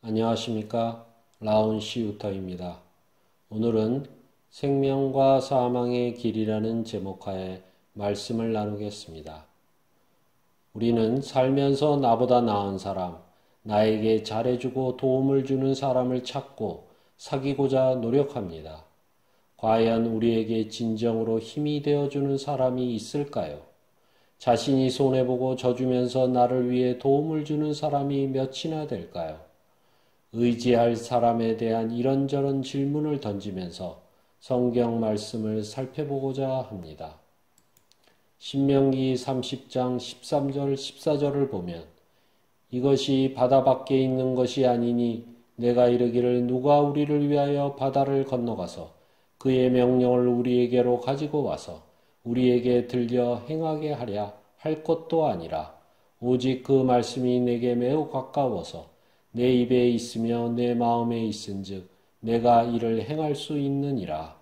안녕하십니까? 라온 시우터입니다. 오늘은 생명과 사망의 길이라는 제목하에 말씀을 나누겠습니다. 우리는 살면서 나보다 나은 사람, 나에게 잘해주고 도움을 주는 사람을 찾고 사귀고자 노력합니다. 과연 우리에게 진정으로 힘이 되어주는 사람이 있을까요? 자신이 손해보고 져주면서 나를 위해 도움을 주는 사람이 몇이나 될까요? 의지할 사람에 대한 이런저런 질문을 던지면서 성경 말씀을 살펴보고자 합니다. 신명기 30장 13절 14절을 보면 이것이 바다 밖에 있는 것이 아니니 내가 이르기를 누가 우리를 위하여 바다를 건너가서 그의 명령을 우리에게로 가지고 와서 우리에게 들려 행하게 하랴 할 것도 아니라 오직 그 말씀이 내게 매우 가까워서 내 입에 있으며 내 마음에 있은즉 내가 이를 행할 수 있느니라.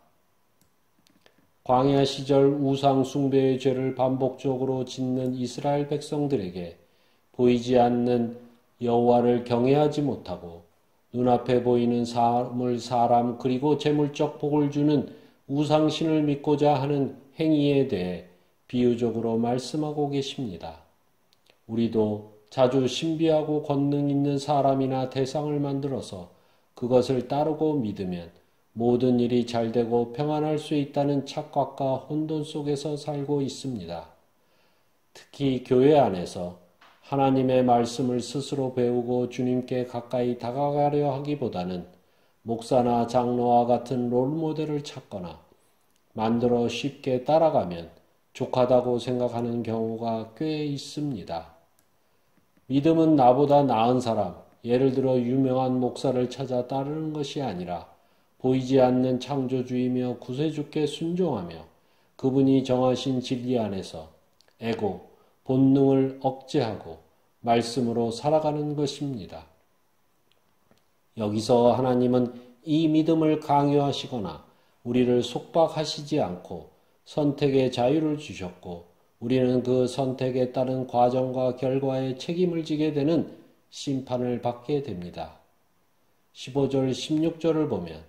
광야 시절 우상 숭배의 죄를 반복적으로 짓는 이스라엘 백성들에게 보이지 않는 여호와를 경외하지 못하고 눈앞에 보이는 사람 그리고 재물적 복을 주는 우상신을 믿고자 하는 행위에 대해 비유적으로 말씀하고 계십니다. 우리도 자주 신비하고 권능 있는 사람이나 대상을 만들어서 그것을 따르고 믿으면 모든 일이 잘되고 평안할 수 있다는 착각과 혼돈 속에서 살고 있습니다. 특히 교회 안에서 하나님의 말씀을 스스로 배우고 주님께 가까이 다가가려 하기보다는 목사나 장로와 같은 롤모델을 찾거나 만들어 쉽게 따라가면 족하다고 생각하는 경우가 꽤 있습니다. 믿음은 나보다 나은 사람, 예를 들어 유명한 목사를 찾아 따르는 것이 아니라 보이지 않는 창조주이며 구세주께 순종하며 그분이 정하신 진리 안에서 에고, 본능을 억제하고 말씀으로 살아가는 것입니다. 여기서 하나님은 이 믿음을 강요하시거나 우리를 속박하시지 않고 선택의 자유를 주셨고 우리는 그 선택에 따른 과정과 결과에 책임을 지게 되는 심판을 받게 됩니다. 15절 16절을 보면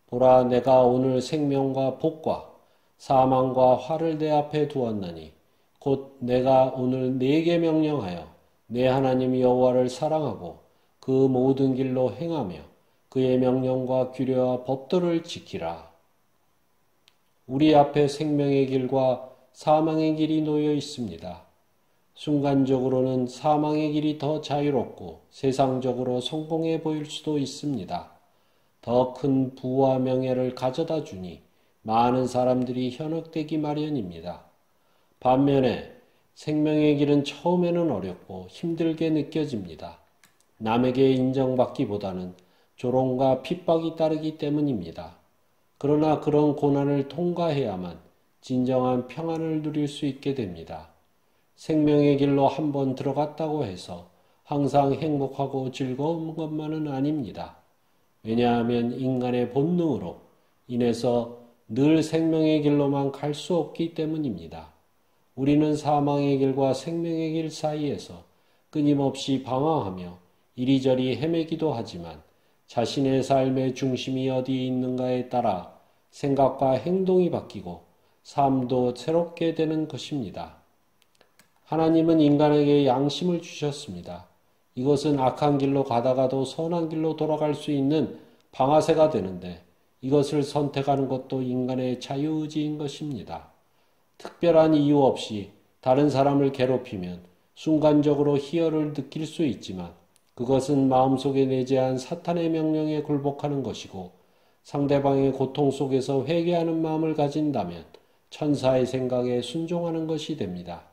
보라 내가 오늘 생명과 복과 사망과 화를 내 앞에 두었나니 곧 내가 오늘 네게 명령하여 내 하나님 여호와를 사랑하고 그 모든 길로 행하며 그의 명령과 규례와 법도를 지키라. 우리 앞에 생명의 길과 사망의 길이 놓여 있습니다. 순간적으로는 사망의 길이 더 자유롭고 세상적으로 성공해 보일 수도 있습니다. 더 큰 부와 명예를 가져다 주니 많은 사람들이 현혹되기 마련입니다. 반면에 생명의 길은 처음에는 어렵고 힘들게 느껴집니다. 남에게 인정받기보다는 조롱과 핍박이 따르기 때문입니다. 그러나 그런 고난을 통과해야만 진정한 평안을 누릴 수 있게 됩니다. 생명의 길로 한번 들어갔다고 해서 항상 행복하고 즐거운 것만은 아닙니다. 왜냐하면 인간의 본능으로 인해서 늘 생명의 길로만 갈 수 없기 때문입니다. 우리는 사망의 길과 생명의 길 사이에서 끊임없이 방황하며 이리저리 헤매기도 하지만 자신의 삶의 중심이 어디에 있는가에 따라 생각과 행동이 바뀌고 삶도 새롭게 되는 것입니다. 하나님은 인간에게 양심을 주셨습니다. 이것은 악한 길로 가다가도 선한 길로 돌아갈 수 있는 방아쇠가 되는데 이것을 선택하는 것도 인간의 자유의지인 것입니다. 특별한 이유 없이 다른 사람을 괴롭히면 순간적으로 희열을 느낄 수 있지만 그것은 마음속에 내재한 사탄의 명령에 굴복하는 것이고 상대방의 고통 속에서 회개하는 마음을 가진다면 천사의 생각에 순종하는 것이 됩니다.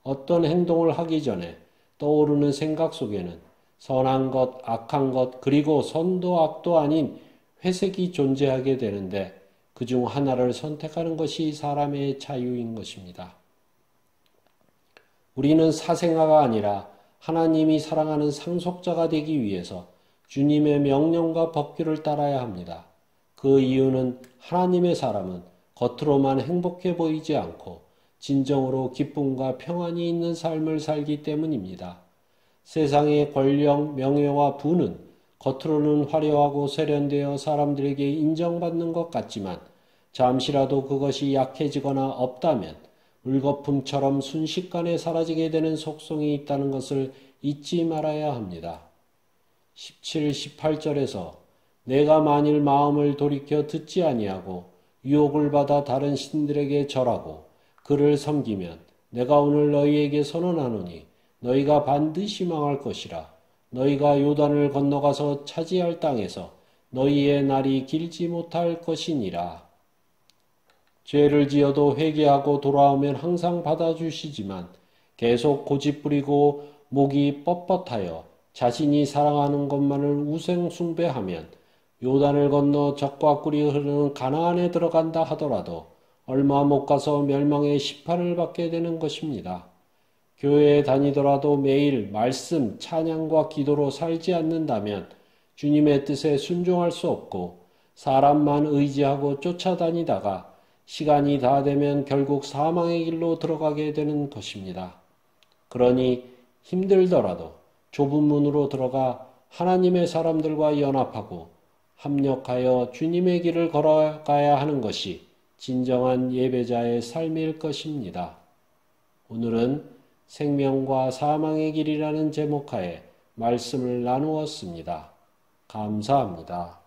어떤 행동을 하기 전에 떠오르는 생각 속에는 선한 것, 악한 것, 그리고 선도 악도 아닌 회색이 존재하게 되는데 그중 하나를 선택하는 것이 사람의 자유인 것입니다. 우리는 사생아가 아니라 하나님이 사랑하는 상속자가 되기 위해서 주님의 명령과 법규를 따라야 합니다. 그 이유는 하나님의 사람은 겉으로만 행복해 보이지 않고 진정으로 기쁨과 평안이 있는 삶을 살기 때문입니다. 세상의 권력, 명예와 부는 겉으로는 화려하고 세련되어 사람들에게 인정받는 것 같지만 잠시라도 그것이 약해지거나 없다면 물거품처럼 순식간에 사라지게 되는 속성이 있다는 것을 잊지 말아야 합니다. 17, 18절에서 내가 만일 마음을 돌이켜 듣지 아니하고 유혹을 받아 다른 신들에게 절하고 그를 섬기면 내가 오늘 너희에게 선언하노니 너희가 반드시 망할 것이라. 너희가 요단을 건너가서 차지할 땅에서 너희의 날이 길지 못할 것이니라. 죄를 지어도 회개하고 돌아오면 항상 받아주시지만 계속 고집부리고 목이 뻣뻣하여 자신이 사랑하는 것만을 우생숭배하면 요단을 건너 적과 꿀이 흐르는 가나안에 들어간다 하더라도 얼마 못 가서 멸망의 시판을 받게 되는 것입니다. 교회에 다니더라도 매일 말씀, 찬양과 기도로 살지 않는다면 주님의 뜻에 순종할 수 없고 사람만 의지하고 쫓아다니다가 시간이 다 되면 결국 사망의 길로 들어가게 되는 것입니다. 그러니 힘들더라도 좁은 문으로 들어가 하나님의 사람들과 연합하고 합력하여 주님의 길을 걸어가야 하는 것이 진정한 예배자의 삶일 것입니다. 오늘은 생명과 사망의 길이라는 제목하에 말씀을 나누었습니다. 감사합니다.